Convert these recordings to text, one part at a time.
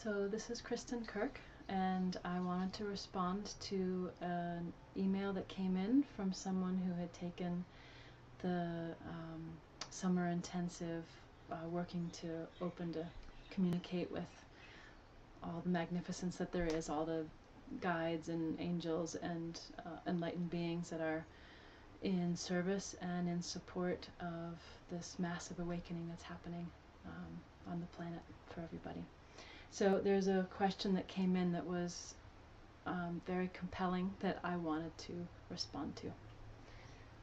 So this is Kristin Kirk, and I wanted to respond to an email that came in from someone who had taken the summer intensive, working to open to communicate with all the magnificence that there is, all the guides and angels and enlightened beings that are in service and in support of this massive awakening that's happening on the planet for everybody. So there's a question that came in that was very compelling that I wanted to respond to.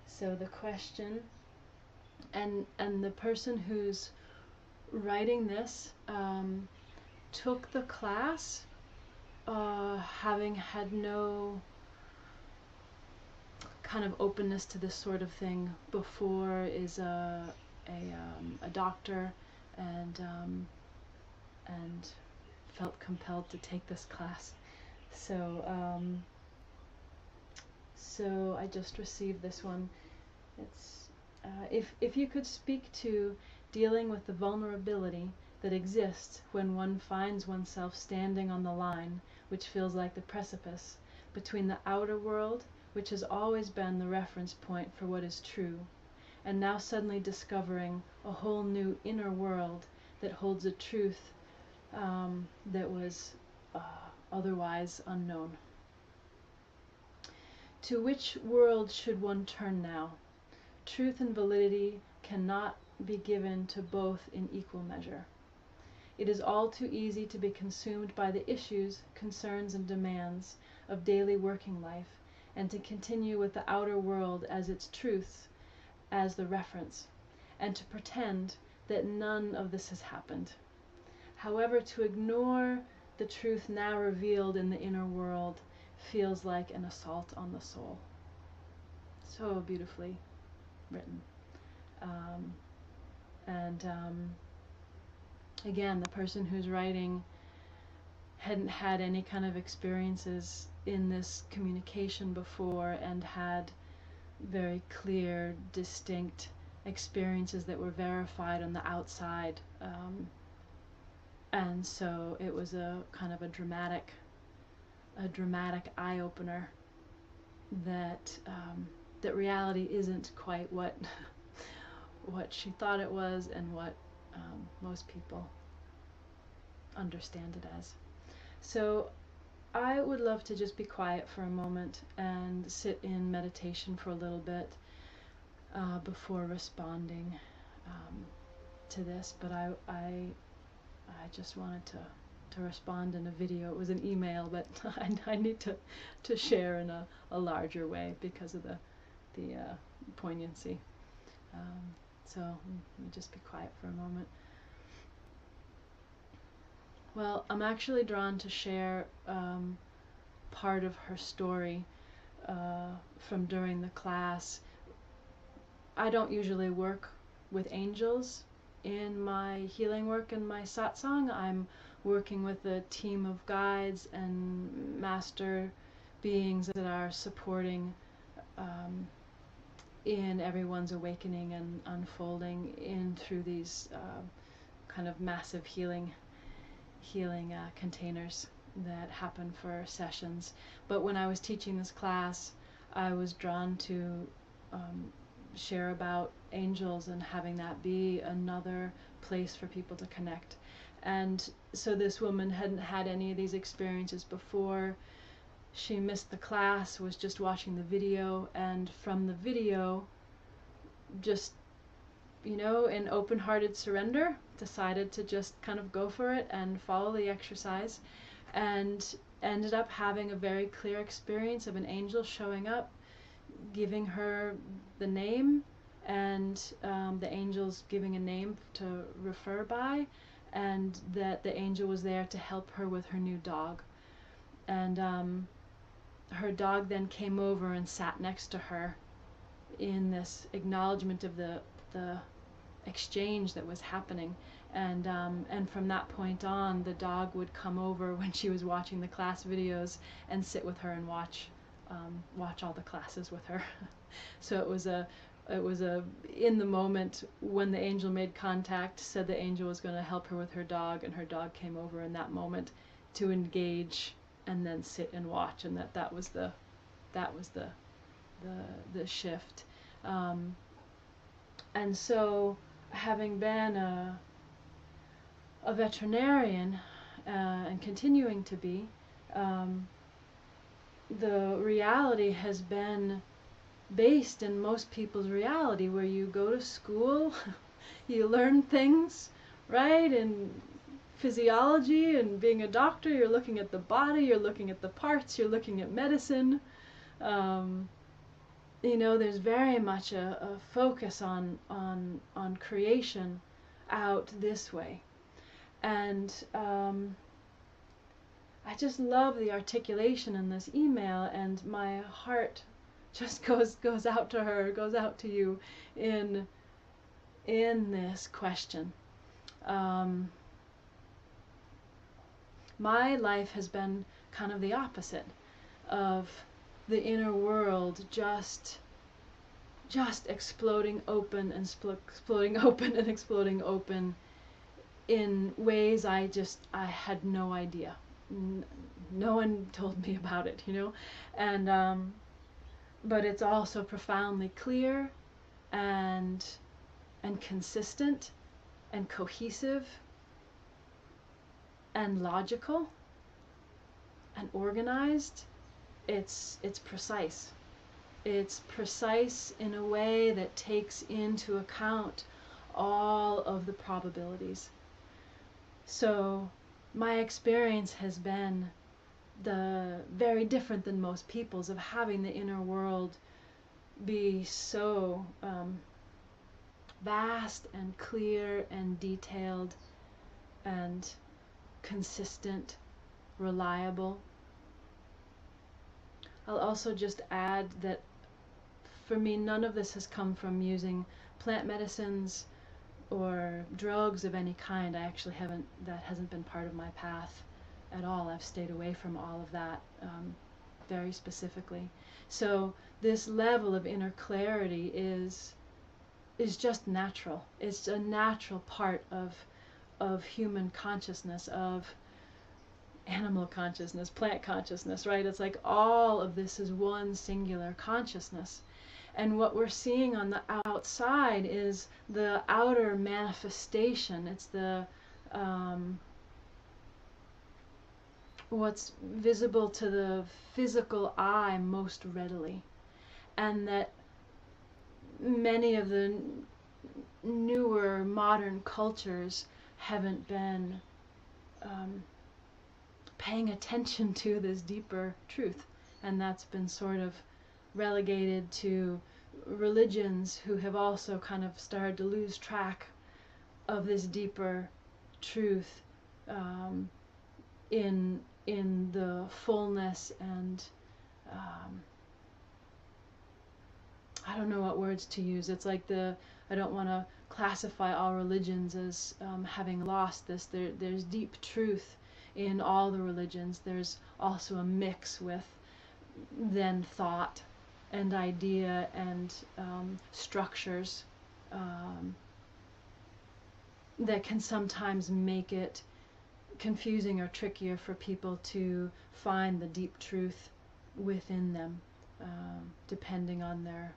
So the question, and the person who's writing this took the class having had no kind of openness to this sort of thing before, is a doctor, and felt compelled to take this class. So so I just received this one. It's if you could speak to dealing with the vulnerability that exists when one finds oneself standing on the line, which feels like the precipice, between the outer world, which has always been the reference point for what is true, and now suddenly discovering a whole new inner world that holds a truth that was otherwise unknown. To which world should one turn now? Truth and validity cannot be given to both in equal measure. It is all too easy to be consumed by the issues, concerns, and demands of daily working life, and to continue with the outer world as its truth, as the reference, and to pretend that none of this has happened. However, to ignore the truth now revealed in the inner world feels like an assault on the soul. So beautifully written. Again, the person who's writing hadn't had any kind of experiences in this communication before, and had very clear, distinct experiences that were verified on the outside. And so it was a kind of a dramatic eye-opener that that reality isn't quite what she thought it was, and what most people understand it as. So I would love to just be quiet for a moment and sit in meditation for a little bit before responding to this, but I just wanted to respond in a video. It was an email, but I need to share in a larger way because of the poignancy. So let me just be quiet for a moment. Well, I'm actually drawn to share part of her story from during the class. I don't usually work with angels in my healing work and my satsang. I'm working with a team of guides and master beings that are supporting in everyone's awakening and unfolding in through these kind of massive healing containers that happen for sessions. But when I was teaching this class, I was drawn to share about angels and having that be another place for people to connect. And so this woman hadn't had any of these experiences before. She missed the class, was just watching the video, and from the video, just, you know, in open-hearted surrender, decided to just kind of go for it and follow the exercise, and ended up having a very clear experience of an angel showing up, giving her the name, and the angel's giving a name to refer by, and that the angel was there to help her with her new dog. And her dog then came over and sat next to her in this acknowledgement of the exchange that was happening. And from that point on, the dog would come over when she was watching the class videos and sit with her and watch all the classes with her. So it was a it was in the moment when the angel made contact, said the angel was going to help her with her dog, and her dog came over in that moment to engage and then sit and watch, and that was the shift. And so, having been a veterinarian and continuing to be, the reality has been based in most people's reality, where you go to school, you learn things, right? And physiology and being a doctor, you're looking at the body, you're looking at the parts, you're looking at medicine. You know, there's very much a focus on creation out this way. And I just love the articulation in this email, and my heart just goes out to her, goes out to you in this question. My life has been kind of the opposite of the inner world just exploding open and exploding open and exploding open in ways I had no idea. No one told me about it, you know, and but it's also profoundly clear and consistent and cohesive and logical and organized. It's precise. It's precise in a way that takes into account all of the probabilities. So my experience has been very different than most people's, of having the inner world be so vast and clear and detailed and consistent, reliable. I'll also just add that for me, none of this has come from using plant medicines or drugs of any kind. I actually that hasn't been part of my path at all. I've stayed away from all of that very specifically. So this level of inner clarity is just natural. It's a natural part of human consciousness, of animal consciousness, plant consciousness, right? It's like all of this is one singular consciousness. And what we're seeing on the outside is the outer manifestation. It's the what's visible to the physical eye most readily. And that many of the newer modern cultures haven't been paying attention to this deeper truth, and that's been sort of relegated to religions who have also kind of started to lose track of this deeper truth in the fullness and I don't know what words to use. It's like I don't want to classify all religions as having lost this. There's deep truth in all the religions. There's also a mix with then thought and idea and structures that can sometimes make it confusing or trickier for people to find the deep truth within them, depending on their,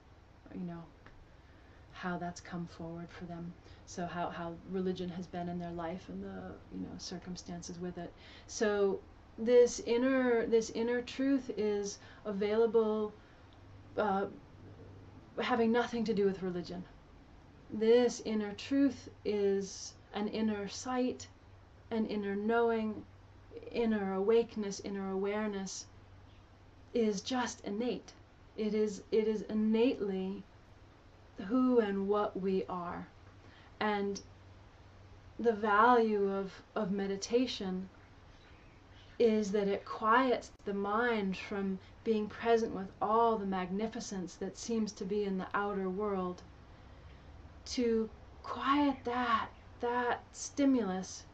how that's come forward for them. So how religion has been in their life and the circumstances with it. So this inner truth is available, having nothing to do with religion. This inner truth is an inner sight, an inner knowing, inner awakeness, inner awareness, is just innate. It is innately who and what we are. And the value of meditation is that it quiets the mind from being present with all the magnificence that seems to be in the outer world, to quiet that stimulus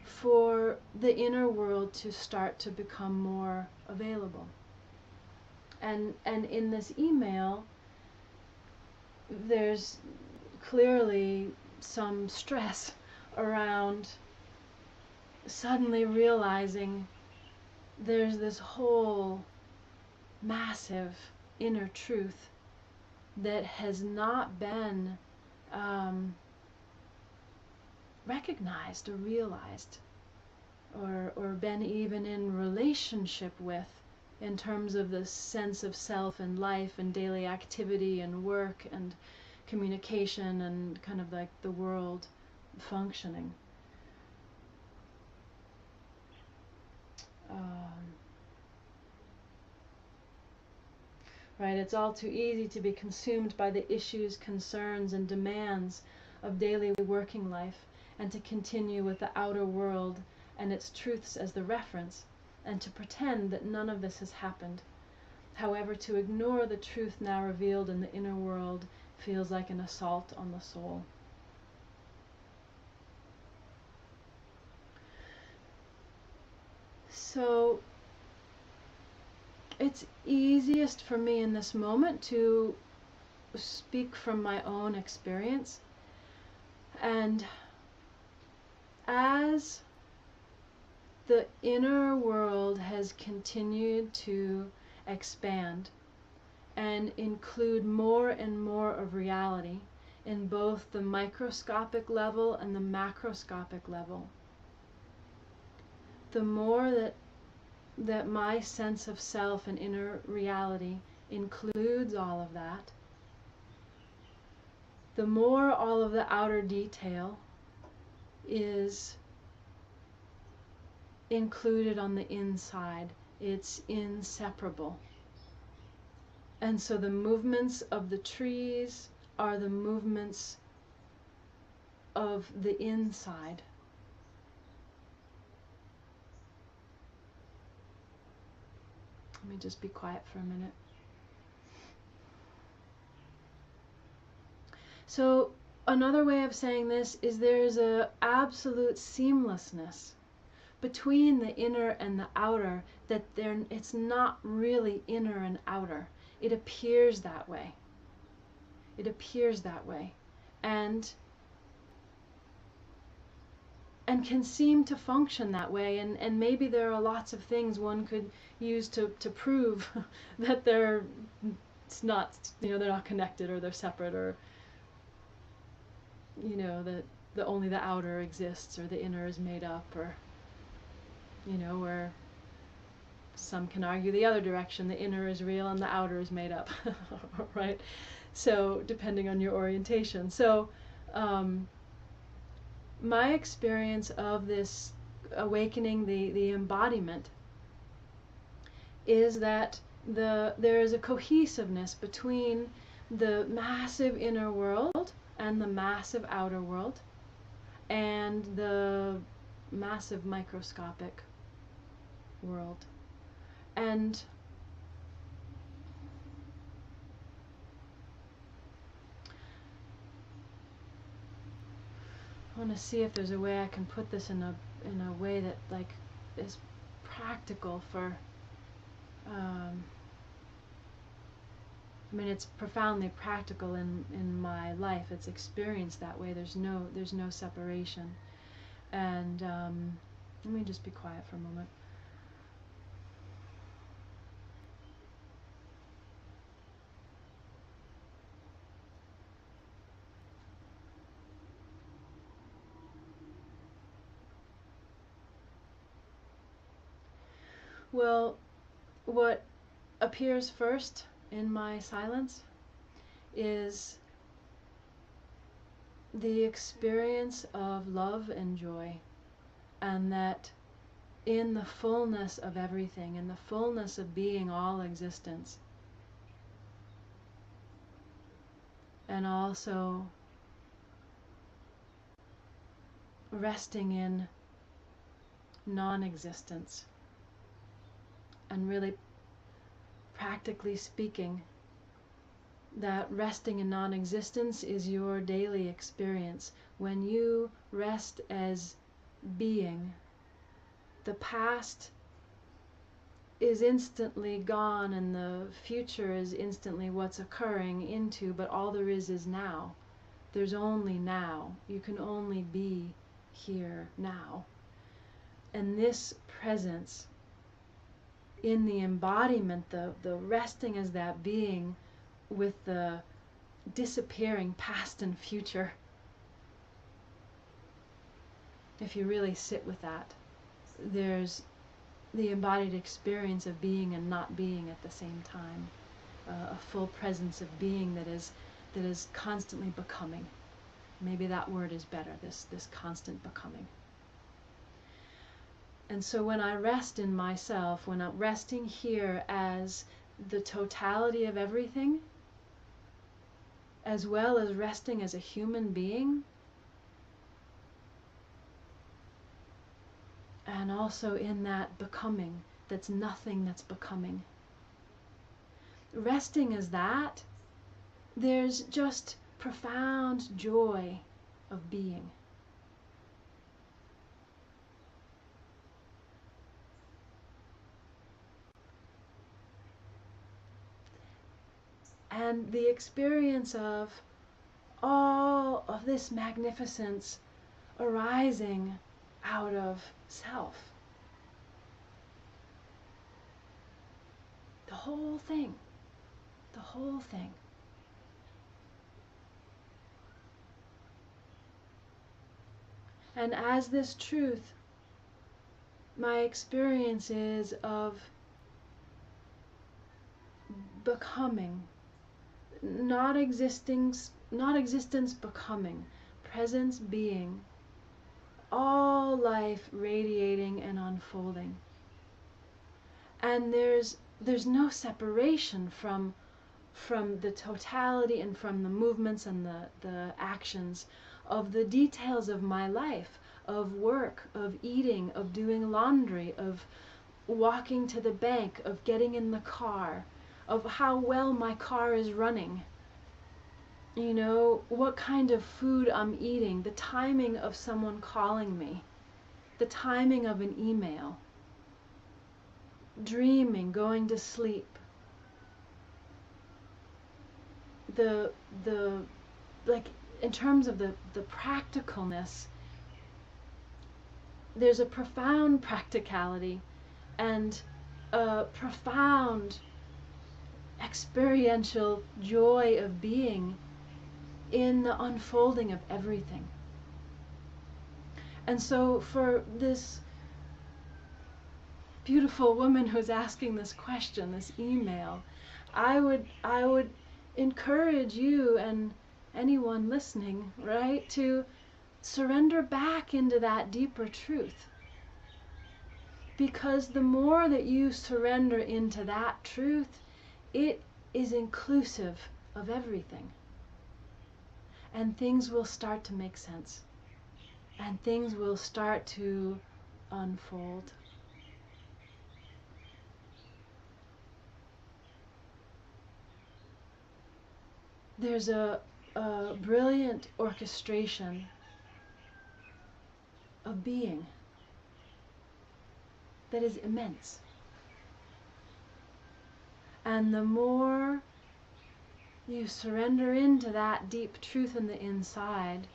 for the inner world to start to become more available. And in this email, there's clearly some stress around suddenly realizing there's this whole massive inner truth that has not been recognized or realized or been even in relationship with in terms of the sense of self and life and daily activity and work and communication and kind of like the world functioning. Right, it's all too easy to be consumed by the issues, concerns, and demands of daily working life, and to continue with the outer world and its truths as the reference, and to pretend that none of this has happened. However, to ignore the truth now revealed in the inner world feels like an assault on the soul. So, it's easiest for me in this moment to speak from my own experience. And as the inner world has continued to expand and include more and more of reality in both the microscopic level and the macroscopic level, the more that my sense of self and inner reality includes all of that, the more all of the outer detail is included on the inside. It's inseparable. And so the movements of the trees are the movements of the inside. Let me just be quiet for a minute. So another way of saying this is there's an absolute seamlessness between the inner and the outer, that it's not really inner and outer. It appears that way. It appears that way. And can seem to function that way, and maybe there are lots of things one could use to prove that they're not connected, or they're separate, or that only the outer exists or the inner is made up, or where some can argue the other direction, the inner is real and the outer is made up. Right? So depending on your orientation. So my experience of this awakening, the embodiment, is that there is a cohesiveness between the massive inner world and the massive outer world and the massive microscopic world. And I want to see if there's a way I can put this in a way that is practical for it's profoundly practical in my life. It's experienced that way. There's no separation. And let me just be quiet for a moment. Well, what appears first in my silence is the experience of love and joy, and that in the fullness of everything, in the fullness of being all existence, and also resting in non-existence, and really practically speaking, that resting in non-existence is your daily experience. When you rest as being, the past is instantly gone and the future is instantly what's occurring into, but all there is now. There's only now. You can only be here now. And this presence in the embodiment, the resting as that being with the disappearing past and future, if you really sit with that, there's the embodied experience of being and not being at the same time, a full presence of being that is constantly becoming. Maybe that word is better, this constant becoming. And so when I rest in myself, when I'm resting here as the totality of everything, as well as resting as a human being, and also in that becoming, that's nothing that's becoming. Resting as that, there's just profound joy of being. And the experience of all of this magnificence arising out of self. The whole thing. The whole thing. And as this truth, my experience is of becoming, not existence becoming, presence being, all life radiating and unfolding. And there's no separation from the totality and from the movements and the actions of the details of my life, of work, of eating, of doing laundry, of walking to the bank, of getting in the car, of how well my car is running. You know, what kind of food I'm eating, the timing of someone calling me, the timing of an email, dreaming, going to sleep, like in terms of the practicalness, there's a profound practicality and a profound experiential joy of being in the unfolding of everything. And so for this beautiful woman who's asking this question, this email, I would encourage you and anyone listening, right, to surrender back into that deeper truth. Because the more that you surrender into that truth, it is inclusive of everything. And things will start to make sense. And things will start to unfold. There's a brilliant orchestration of being that is immense. And the more you surrender into that deep truth in the inside,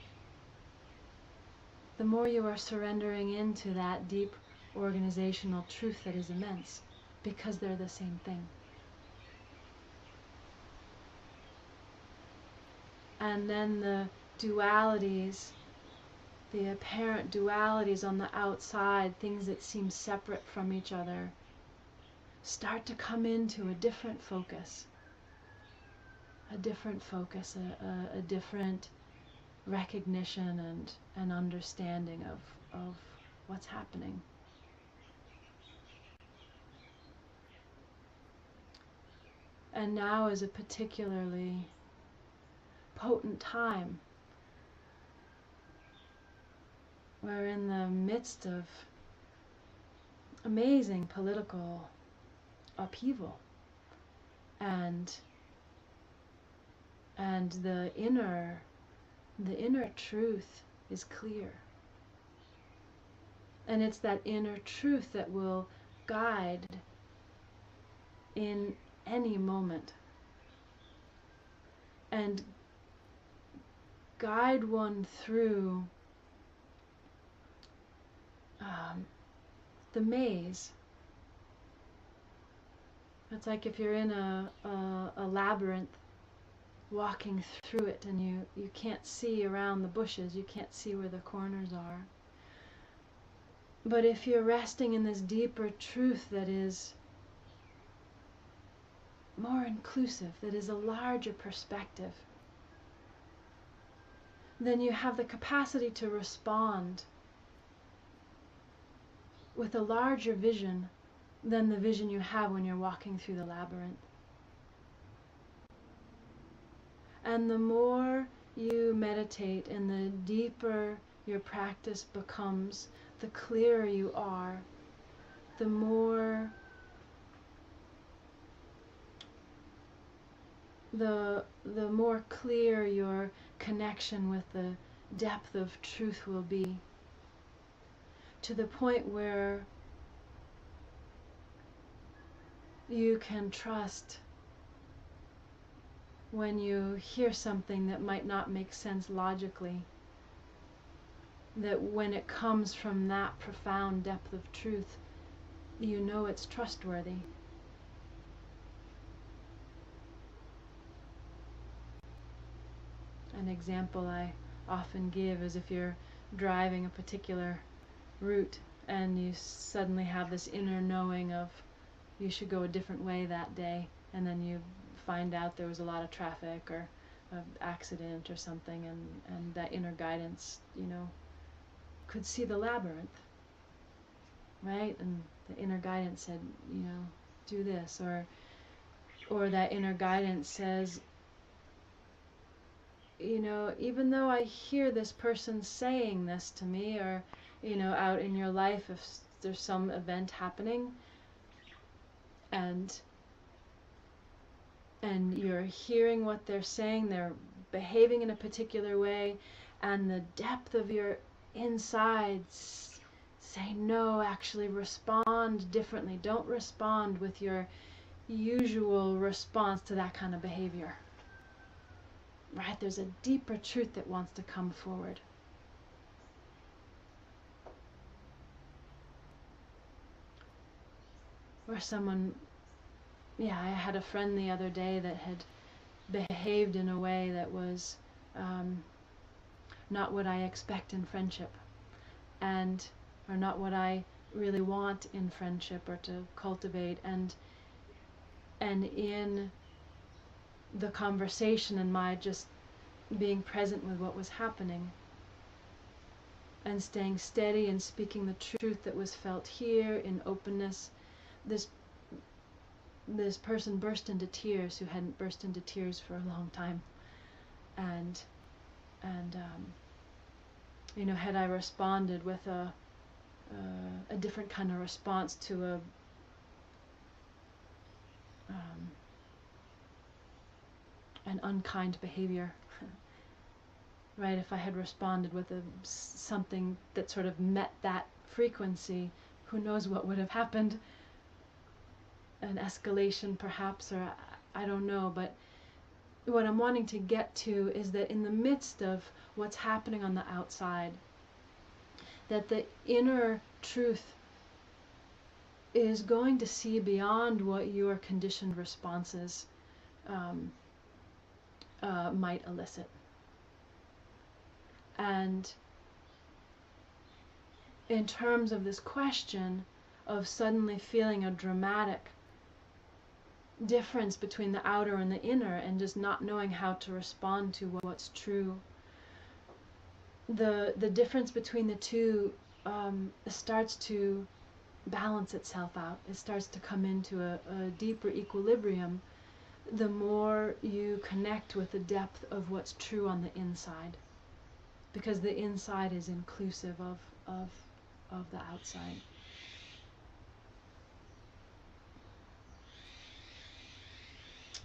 the more you are surrendering into that deep organizational truth that is immense, because they're the same thing. And then the dualities, the apparent dualities on the outside, things that seem separate from each other, start to come into a different focus. A different focus, a different recognition and understanding of what's happening. And now is a particularly potent time. We're in the midst of amazing political upheaval, and the inner truth is clear. And it's that inner truth that will guide in any moment and guide one through the maze. It's like if you're in a labyrinth, walking through it, and you can't see around the bushes, you can't see where the corners are. But if you're resting in this deeper truth that is more inclusive, that is a larger perspective, then you have the capacity to respond with a larger vision than the vision you have when you're walking through the labyrinth. And the more you meditate and the deeper your practice becomes, the clearer you are, the more clear your connection with the depth of truth will be, to the point where you can trust when you hear something that might not make sense logically, that when it comes from that profound depth of truth, you know it's trustworthy. An example I often give is if you're driving a particular route and you suddenly have this inner knowing of you should go a different way that day, and then you find out there was a lot of traffic or an accident or something, and that inner guidance, could see the labyrinth, right? And the inner guidance said, do this, or that inner guidance says, even though I hear this person saying this to me, or, out in your life, if there's some event happening, and you're hearing what they're saying, they're behaving in a particular way, and the depth of your insides say, no, actually respond differently. Don't respond with your usual response to that kind of behavior. Right? There's a deeper truth that wants to come forward. Or someone, I had a friend the other day that had behaved in a way that was not what I expect in friendship, or not what I really want in friendship or to cultivate, and in the conversation and my just being present with what was happening and staying steady and speaking the truth that was felt here in openness, this person burst into tears who hadn't burst into tears for a long time, and had I responded with a different kind of response to an unkind behavior, right? If I had responded with something that sort of met that frequency, who knows what would have happened? An escalation perhaps, or I don't know. But what I'm wanting to get to is that in the midst of what's happening on the outside, that the inner truth is going to see beyond what your conditioned responses might elicit. And in terms of this question of suddenly feeling a dramatic difference between the outer and the inner, and just not knowing how to respond to what's true, the difference between the two starts to balance itself out. It starts to come into a deeper equilibrium the more you connect with the depth of what's true on the inside, because the inside is inclusive of the outside.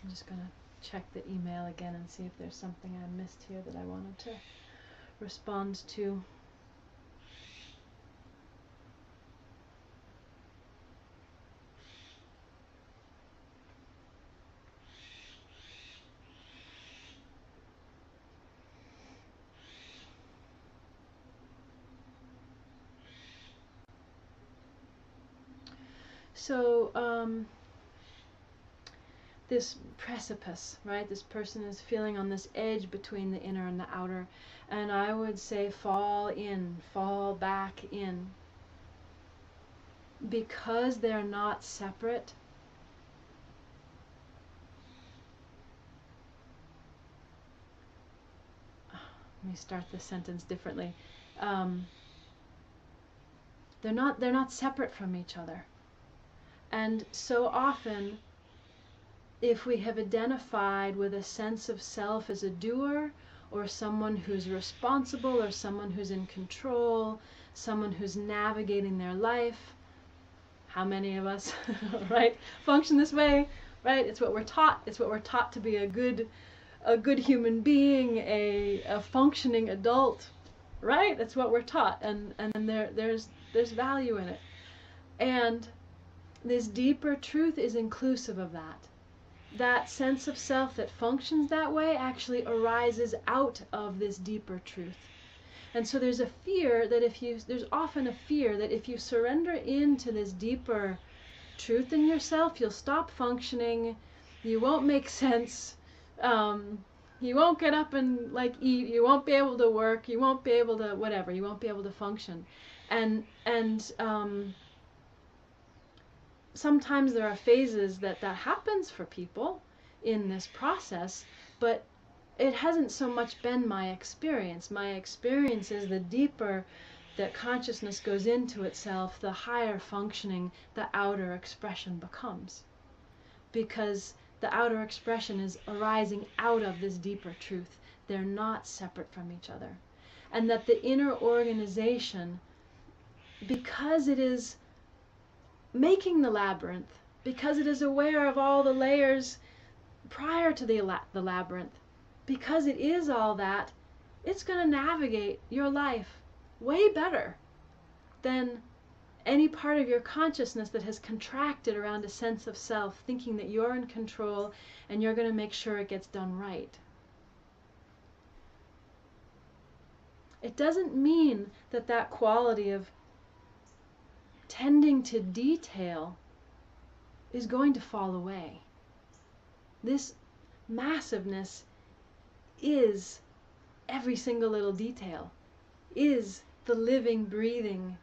I'm just going to check the email again and see if there's something I missed here that I wanted to respond to. So this precipice, right? This person is feeling on this edge between the inner and the outer. And I would say fall in, fall back in. Because they're not separate, let me start this sentence differently. They're not separate from each other. And so often, if we have identified with a sense of self as a doer, or someone who's responsible, or someone who's in control, someone who's navigating their life, how many of us, right, function this way, right? It's what we're taught. It's what we're taught to be a good human being, a functioning adult, right? That's what we're taught, and there's value in it. And this deeper truth is inclusive of that. That sense of self that functions that way actually arises out of this deeper truth. And so there's a fear that there's often a fear that if you surrender into this deeper truth in yourself, you'll stop functioning, you won't make sense, you won't get up and like eat, you won't be able to work, you won't be able to whatever, you won't be able to function. And sometimes there are phases that happens for people in this process, but it hasn't so much been my experience. My experience is the deeper that consciousness goes into itself, the higher functioning the outer expression becomes. Because the outer expression is arising out of this deeper truth. They're not separate from each other. And that the inner organization, because it is making the labyrinth, because it is aware of all the layers prior to the labyrinth, because it is all that, it's going to navigate your life way better than any part of your consciousness that has contracted around a sense of self, thinking that you're in control and you're going to make sure it gets done right. It doesn't mean that that quality of tending to detail is going to fall away. This massiveness is every single little detail, is the living, breathing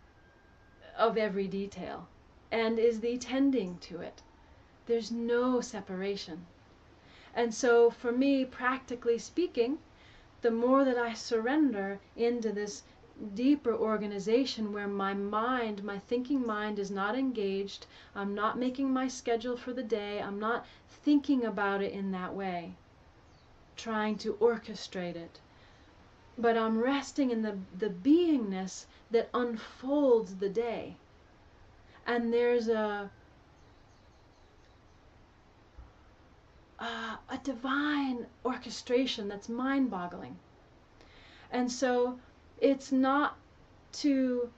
of every detail, and is the tending to it. There's no separation. And so for me, practically speaking, the more that I surrender into this deeper organization where my mind, my thinking mind is not engaged, I'm not making my schedule for the day, I'm not thinking about it in that way, trying to orchestrate it, but I'm resting in the beingness that unfolds the day. And there's a divine orchestration that's mind-boggling. And so it's not to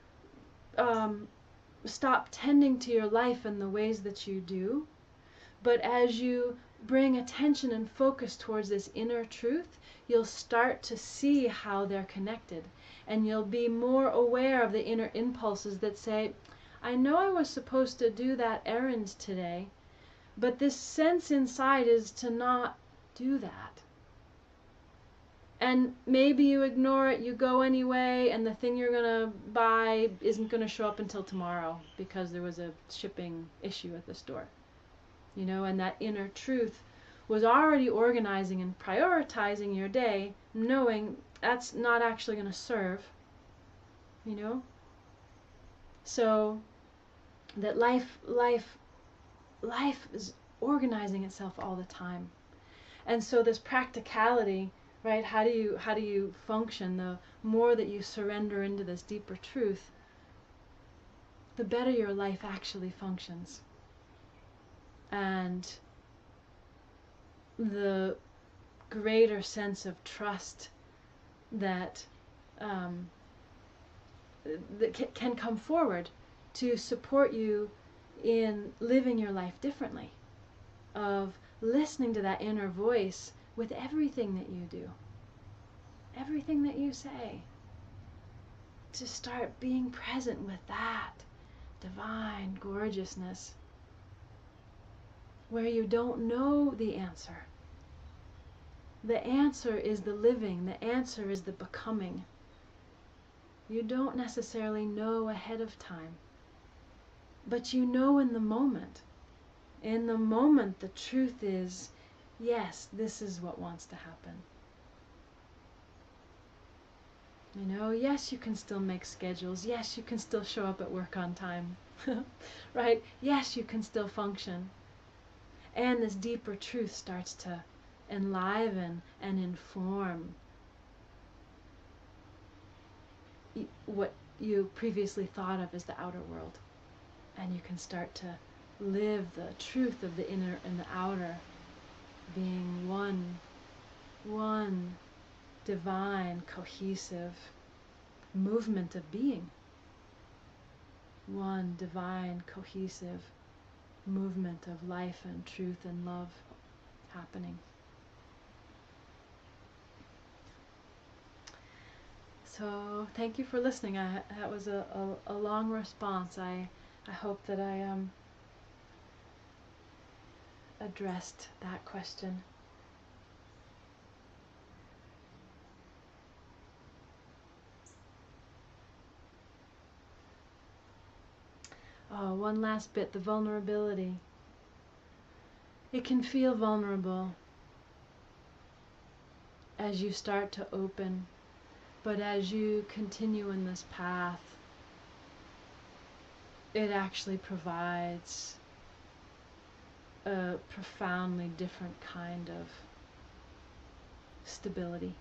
stop tending to your life in the ways that you do, but as you bring attention and focus towards this inner truth, you'll start to see how they're connected, and you'll be more aware of the inner impulses that say, I know I was supposed to do that errand today, but this sense inside is to not do that. And maybe you ignore it, you go anyway, and the thing you're going to buy isn't going to show up until tomorrow because there was a shipping issue at the store. You know, and that inner truth was already organizing and prioritizing your day, knowing that's not actually going to serve, you know? So that life is organizing itself all the time. And so this practicality, right, how do you function? The more that you surrender into this deeper truth, the better your life actually functions. And the greater sense of trust that that can come forward to support you in living your life differently, of listening to that inner voice with everything that you do, everything that you say, to start being present with that divine gorgeousness where you don't know the answer. The answer is the living, the answer is the becoming. You don't necessarily know ahead of time, but you know in the moment. In the moment, the truth is, yes, this is what wants to happen. You know, yes, you can still make schedules. Yes, you can still show up at work on time. Right? Yes, you can still function. And this deeper truth starts to enliven and inform what you previously thought of as the outer world. And you can start to live the truth of the inner and the outer being one divine, cohesive movement of being. One divine, cohesive movement of life and truth and love happening. So thank you for listening. That was a long response. I hope that I addressed that question. Oh, one last bit, the vulnerability. It can feel vulnerable as you start to open, but as you continue in this path, it actually provides a profoundly different kind of stability,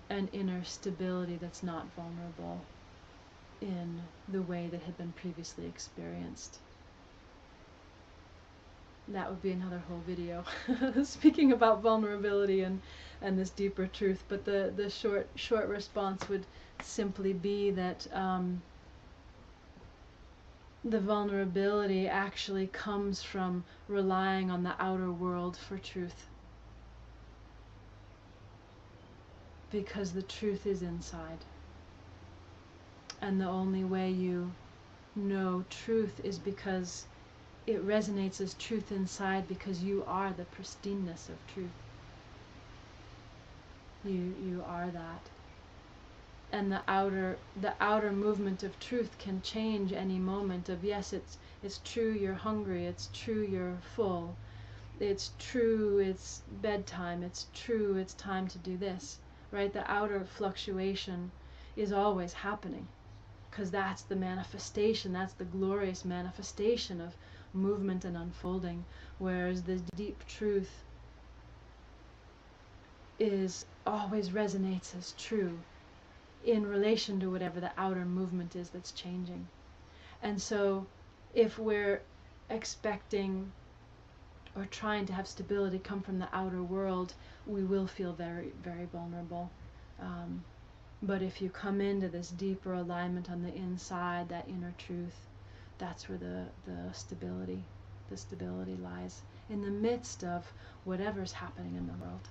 an inner stability that's not vulnerable in the way that had been previously experienced. That would be another whole video speaking about vulnerability and this deeper truth, but the short response would simply be that the vulnerability actually comes from relying on the outer world for truth, because the truth is inside. And the only way you know truth is because it resonates as truth inside, because you are the pristineness of truth. You are that. And the outer movement of truth can change any moment of, yes, it's true you're hungry, it's true you're full, it's true it's bedtime, it's true it's time to do this, right? The outer fluctuation is always happening, because that's the manifestation, that's the glorious manifestation of movement and unfolding, whereas the deep truth is always resonates as true in relation to whatever the outer movement is that's changing. And so if we're expecting or trying to have stability come from the outer world, we will feel very, very vulnerable. But if you come into this deeper alignment on the inside, that inner truth, that's where the stability lies, in the midst of whatever's happening in the world,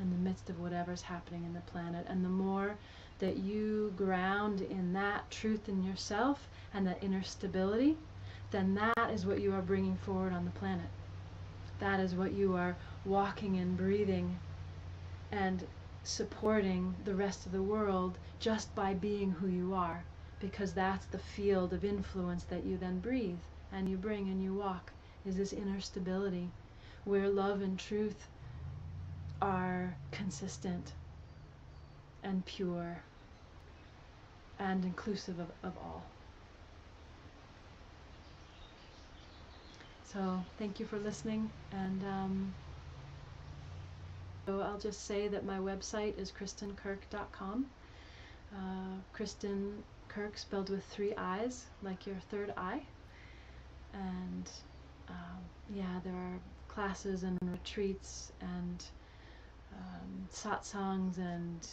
in the midst of whatever's happening in the planet. And the more that you ground in that truth in yourself and that inner stability, then that is what you are bringing forward on the planet. That is what you are walking and breathing and supporting the rest of the world just by being who you are, because that's the field of influence that you then breathe and you bring and you walk, is this inner stability where love and truth are consistent and pure and inclusive of all. So thank you for listening, and so I'll just say that my website is KristinKirk.com. Kristin Kirk spelled with 3 I's, like your third eye. And yeah, there are classes and retreats and satsangs and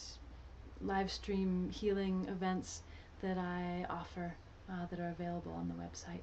live stream healing events that I offer that are available on the website.